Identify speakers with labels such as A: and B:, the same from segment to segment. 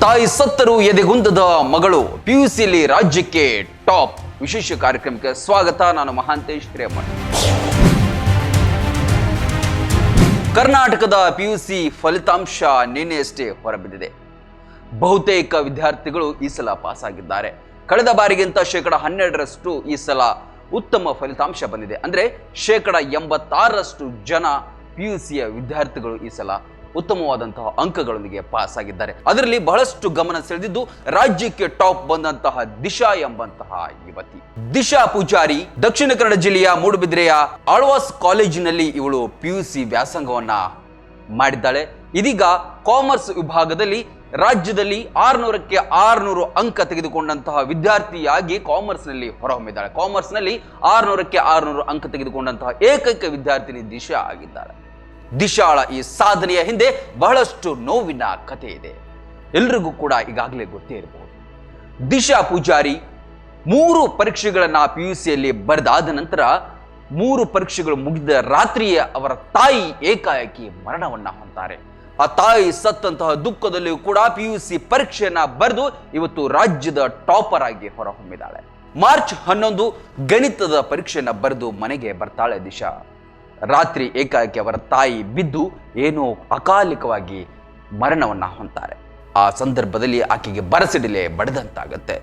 A: ತಾಯಿ ಸತ್ತರೂ ಎದೆಗುಂದದ ಮಗಳು ಪಿಯುಸಿಯಲ್ಲಿ ರಾಜ್ಯಕ್ಕೆ ಟಾಪ್. ವಿಶೇಷ ಕಾರ್ಯಕ್ರಮಕ್ಕೆ ಸ್ವಾಗತ. ನಾನು ಮಹಾಂತೇಶ್ ಹಿರೇಮಠ. ಕರ್ನಾಟಕದ ಪಿಯುಸಿ ಫಲಿತಾಂಶ ನಿನ್ನೆಯಷ್ಟೇ ಹೊರಬಿದ್ದಿದೆ. ಬಹುತೇಕ ವಿದ್ಯಾರ್ಥಿಗಳು ಈ ಸಲ ಪಾಸ್ ಆಗಿದ್ದಾರೆ. ಕಳೆದ ಬಾರಿಗಿಂತ 12% ಈ ಸಲ ಉತ್ತಮ ಫಲಿತಾಂಶ ಬಂದಿದೆ. ಅಂದ್ರೆ 86% ಜನ ಪಿಯುಸಿಯ ವಿದ್ಯಾರ್ಥಿಗಳು ಈ ಸಲ ಉತ್ತಮವಾದಂತಹ ಅಂಕಗಳೊಂದಿಗೆ ಪಾಸ್ ಆಗಿದ್ದಾರೆ. ಅದರಲ್ಲಿ ಬಹಳಷ್ಟು ಗಮನ ಸೆಳೆದಿದ್ದು ರಾಜ್ಯಕ್ಕೆ ಟಾಪ್ ಬಂದಂತಹ ದಿಶಾ ಎಂಬಂತಹ ಯುವತಿ. ದಿಶಾ ಪೂಜಾರಿ ದಕ್ಷಿಣ ಕನ್ನಡ ಜಿಲ್ಲೆಯ ಮೂಡುಬಿದಿರೆಯ ಆಳ್ವಾಸ್ ಕಾಲೇಜಿನಲ್ಲಿ ಇವಳು ಪಿಯುಸಿ ವ್ಯಾಸಂಗವನ್ನ ಮಾಡಿದ್ದಾಳೆ. ಇದೀಗ ಕಾಮರ್ಸ್ ವಿಭಾಗದಲ್ಲಿ ರಾಜ್ಯದಲ್ಲಿ 600ಕ್ಕೆ 600 ಅಂಕ ತೆಗೆದುಕೊಂಡಂತಹ ವಿದ್ಯಾರ್ಥಿಯಾಗಿ ಕಾಮರ್ಸ್ ನಲ್ಲಿ ಹೊರಹೊಮ್ಮಿದ್ದಾಳೆ. ಕಾಮರ್ಸ್ ನಲ್ಲಿ 600ಕ್ಕೆ 600 ಅಂಕ ತೆಗೆದುಕೊಂಡಂತಹ ಏಕೈಕ ವಿದ್ಯಾರ್ಥಿನಿ ದಿಶಾ ಆಗಿದ್ದಾಳೆ. ದಿಶಾಳ ಈ ಸಾಧನೆಯ ಹಿಂದೆ ಬಹಳಷ್ಟು ನೋವಿನ ಕಥೆ ಇದೆ. ಎಲ್ರಿಗೂ ಕೂಡ ಈಗಾಗಲೇ ಗೊತ್ತೇ ಇರಬಹುದು. ದಿಶಾ ಪೂಜಾರಿ 3 ಪರೀಕ್ಷೆಗಳನ್ನ ಪಿಯುಸಿಯಲ್ಲಿ ಬರೆದಾದ ನಂತರ 3 ಪರೀಕ್ಷೆಗಳು ಮುಗಿದ ರಾತ್ರಿಯೇ ಅವರ ತಾಯಿ ಏಕಾಏಕಿ ಮರಣವನ್ನ ಹೊಂತಾರೆ. ಆ ತಾಯಿ ಸತ್ತಂತಹ ದುಃಖದಲ್ಲಿಯೂ ಕೂಡ ಪಿಯುಸಿ ಪರೀಕ್ಷೆಯನ್ನ ಬರೆದು ಇವತ್ತು ರಾಜ್ಯದ ಟಾಪರ್ ಆಗಿ ಹೊರಹೊಮ್ಮಿದ್ದಾಳೆ. ಮಾರ್ಚ್ 11 ಗಣಿತದ ಪರೀಕ್ಷೆಯನ್ನ ಬರೆದು ಮನೆಗೆ ಬರ್ತಾಳೆ ದಿಶಾ. ರಾತ್ರಿ ಏಕಾಏಕಿ ಅವರ ತಾಯಿ ಬಿದ್ದು ಏನೋ ಅಕಾಲಿಕವಾಗಿ ಮರಣವನ್ನ ಹೊಂತಾರೆ. ಆ ಸಂದರ್ಭದಲ್ಲಿ ಆಕೆಗೆ ಬರಸಿಡಿಲೆ ಬಡದಂತಾಗತ್ತೆ.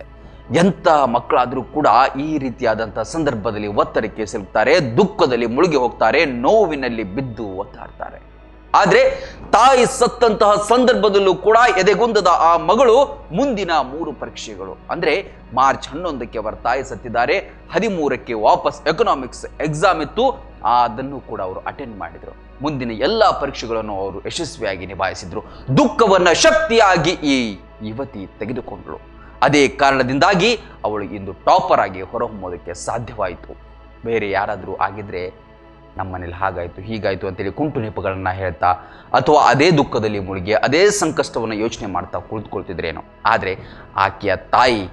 A: ಎಂಥ ಮಕ್ಕಳಾದರೂ ಕೂಡ ಈ ರೀತಿಯಾದಂತಹ ಸಂದರ್ಭದಲ್ಲಿ ಒತ್ತಡಕ್ಕೆ ಸಿಲುಕ್ತಾರೆ, ದುಃಖದಲ್ಲಿ ಮುಳುಗಿ ಹೋಗ್ತಾರೆ, ನೋವಿನಲ್ಲಿ ಬಿದ್ದು ಒತ್ತಾಡ್ತಾರೆ. ಆದ್ರೆ ತಾಯಿ ಸತ್ತಂತಹ ಸಂದರ್ಭದಲ್ಲೂ ಕೂಡ ಎದೆಗುಂದದ ಆ ಮಗಳು ಮುಂದಿನ 3 ಪರೀಕ್ಷೆಗಳು ಅಂದ್ರೆ ಮಾರ್ಚ್ 11ಕ್ಕೆ ಅವರ ತಾಯಿ ಸತ್ತಿದ್ದಾರೆ. 13ಕ್ಕೆ ವಾಪಸ್ ಎಕನಾಮಿಕ್ಸ್ ಎಕ್ಸಾಮ್ ಇತ್ತು, ಅದನ್ನು ಕೂಡ ಅವರು ಅಟೆಂಡ್ ಮಾಡಿದ್ರು. ಮುಂದಿನ ಎಲ್ಲ ಪರೀಕ್ಷೆಗಳನ್ನು ಅವರು ಯಶಸ್ವಿಯಾಗಿ ನಿಭಾಯಿಸಿದ್ರು. ದುಃಖವನ್ನ ಶಕ್ತಿಯಾಗಿ ಈ ಯುವತಿ ತೆಗೆದುಕೊಂಡಳು. ಅದೇ ಕಾರಣದಿಂದಾಗಿ ಅವಳು ಇಂದು ಟಾಪರ್ ಆಗಿ ಹೊರಹೊಮ್ಮೋದಕ್ಕೆ ಸಾಧ್ಯವಾಯಿತು. ಬೇರೆ ಯಾರಾದರೂ ಆಗಿದ್ರೆ ನಮ್ಮನೇಲಿ ಹಾಗಾಯಿತು ಹೀಗಾಯಿತು ಅಂತೇಳಿ ಕುಂಟು ನೆಪಗಳನ್ನ ಹೇಳ್ತಾ ಅಥವಾ ಅದೇ ದುಃಖದಲ್ಲಿ ಮುಳುಗಿ ಅದೇ ಸಂಕಷ್ಟವನ್ನು ಯೋಚನೆ ಮಾಡ್ತಾ ಕುಳಿತುಕೊಳ್ತಿದ್ರೇನೋ. ಆದರೆ ಆಕೆಯ ತಾಯಿ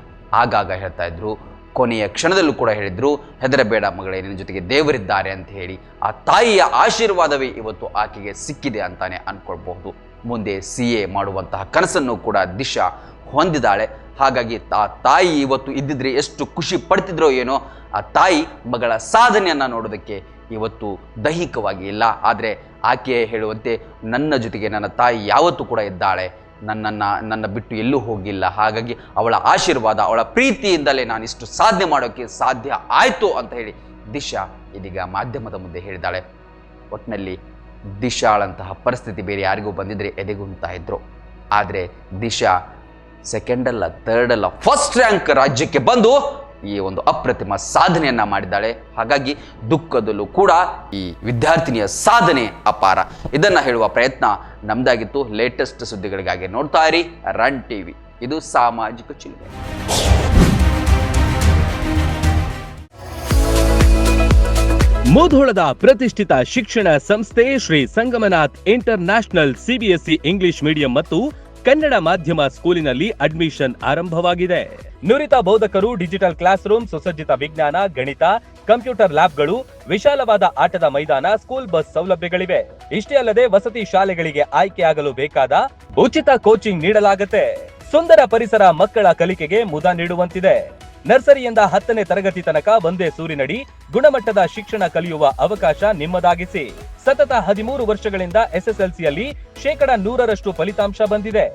A: ಆಗಾಗ ಹೇಳ್ತಾ ಇದ್ರು, ಕೊನೆಯ ಕ್ಷಣದಲ್ಲೂ ಕೂಡ ಹೇಳಿದ್ರು, ಹೆದರಬೇಡ ಮಗಳೇ, ನಿನ್ನ ಜೊತೆಗೆ ದೇವರಿದ್ದಾರೆ ಅಂತ ಹೇಳಿ. ಆ ತಾಯಿಯ ಆಶೀರ್ವಾದವೇ ಇವತ್ತು ಆಕೆಗೆ ಸಿಕ್ಕಿದೆ ಅಂತಾನೆ ಅನ್ಕೊಳ್ಬಹುದು. ಮುಂದೆ CA ಮಾಡುವಂತಹ ಕನಸನ್ನು ಕೂಡ ದಿಶಾ ಹೊಂದಿದ್ದಾಳೆ. ಹಾಗಾಗಿ ಆ ತಾಯಿ ಇವತ್ತು ಇದ್ದಿದ್ರೆ ಎಷ್ಟು ಖುಷಿ ಪಡ್ತಿದ್ರೋ ಏನೋ. ಆ ತಾಯಿ ಮಗಳ ಸಾಧನೆಯನ್ನ ನೋಡೋದಕ್ಕೆ ಇವತ್ತು ದೈಹಿಕವಾಗಿ ಇಲ್ಲ, ಆದರೆ ಆಕೆ ಹೇಳುವಂತೆ ನನ್ನ ಜೊತೆಗೆ ನನ್ನ ತಾಯಿ ಯಾವತ್ತೂ ಕೂಡ ಇದ್ದಾಳೆ, ನನ್ನ ಬಿಟ್ಟು ಎಲ್ಲೂ ಹೋಗಿಲ್ಲ. ಹಾಗಾಗಿ ಅವಳ ಆಶೀರ್ವಾದ, ಅವಳ ಪ್ರೀತಿಯಿಂದಲೇ ನಾನು ಇಷ್ಟು ಸಾಧನೆ ಮಾಡೋಕ್ಕೆ ಸಾಧ್ಯ ಆಯಿತು ಅಂತ ಹೇಳಿ ದಿಶಾ ಇದೀಗ ಮಾಧ್ಯಮದ ಮುಂದೆ ಹೇಳಿದ್ದಾಳೆ. ಒಟ್ಟಿನಲ್ಲಿ ದಿಶಾಳಂತಹ ಪರಿಸ್ಥಿತಿ ಬೇರೆ ಯಾರಿಗೂ ಬಂದಿದ್ರೆ ಎದೆಗುಂತಾ ಇದ್ರು. ಆದರೆ ದಿಶಾ ಸೆಕೆಂಡ್ ಅಲ್ಲ, ಥರ್ಡ್ ಅಲ್ಲ, ಫಸ್ಟ್ ರ್ಯಾಂಕ್ ರಾಜ್ಯಕ್ಕೆ ಬಂದು ಈ ಒಂದು ಅಪ್ರತಿಮ ಸಾಧನೆಯನ್ನ ಮಾಡಿದ್ದಾಳೆ. ಹಾಗಾಗಿ ದುಃಖದಲ್ಲೂ ಕೂಡ ಈ ವಿದ್ಯಾರ್ಥಿನಿಯ ಸಾಧನೆ ಅಪಾರ. ಇದನ್ನ ಹೇಳುವ ಪ್ರಯತ್ನ ನಮ್ದಾಗಿತ್ತು. ಲೇಟೆಸ್ಟ್ ಸುದ್ದಿಗಳಿಗಾಗಿ ನೋಡ್ತಾ ಇರಿ ರನ್ ಟಿವಿ. ಇದು ಸಾಮಾಜಿಕ ಚಿಲುಮೆ.
B: ಮುಧೋಳದ ಪ್ರತಿಷ್ಠಿತ ಶಿಕ್ಷಣ ಸಂಸ್ಥೆ Shri Sangamanath international CBSE English medium ಮತ್ತು ಕನ್ನಡ ಮಾಧ್ಯಮ ಸ್ಕೂಲಿನಲ್ಲಿ ಅಡ್ಮಿಷನ್ ಆರಂಭವಾಗಿದೆ. ನುರಿತ ಬೋಧಕರು, ಡಿಜಿಟಲ್ ಕ್ಲಾಸ್ ರೂಮ್, ಸುಸಜ್ಜಿತ ವಿಜ್ಞಾನ, ಗಣಿತ, ಕಂಪ್ಯೂಟರ್ ಲ್ಯಾಬ್ಗಳು, ವಿಶಾಲವಾದ ಆಟದ ಮೈದಾನ, ಸ್ಕೂಲ್ ಬಸ್ ಸೌಲಭ್ಯಗಳಿವೆ. ಇಷ್ಟೇ ಅಲ್ಲದೆ ವಸತಿ ಶಾಲೆಗಳಿಗೆ ಆಯ್ಕೆಯಾಗಲು ಬೇಕಾದ ಉಚಿತ ಕೋಚಿಂಗ್ ನೀಡಲಾಗುತ್ತೆ. ಸುಂದರ ಪರಿಸರ ಮಕ್ಕಳ ಕಲಿಕೆಗೆ ಮುದ ನೀಡುವಂತಿದೆ. ನರ್ಸರಿಯಿಂದ 10ನೇ ತರಗತಿ ತನಕ ಒಂದೇ ಸೂರಿನಡಿ ಗುಣಮಟ್ಟದ ಶಿಕ್ಷಣ ಕಲಿಯುವ ಅವಕಾಶ ನಿಮ್ಮದಾಗಿಸಿ. ಸತತ 13 ವರ್ಷಗಳಿಂದ SSLCಯಲ್ಲಿ 100% ಫಲಿತಾಂಶ ಬಂದಿದೆ.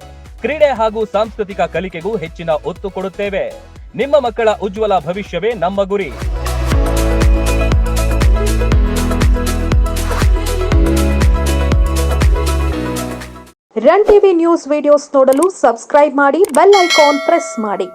B: ಕ್ರೀಡೆ ಹಾಗೂ ಸಾಂಸ್ಕೃತಿಕ ಕಲಿಕೆಗೂ ಹೆಚ್ಚಿನ ಒತ್ತು ಕೊಡುತ್ತೇವೆ. ನಿಮ್ಮ ಮಕ್ಕಳ ಉಜ್ವಲ ಭವಿಷ್ಯವೇ ನಮ್ಮ ಗುರಿ.
C: ರನ್ ಟಿವಿ ನ್ಯೂಸ್ ವಿಡಿಯೋಸ್ ನೋಡಲು ಸಬ್ಸ್ಕ್ರೈಬ್ ಮಾಡಿ, ಬೆಲ್ ಐಕಾನ್ ಪ್ರೆಸ್ ಮಾಡಿ.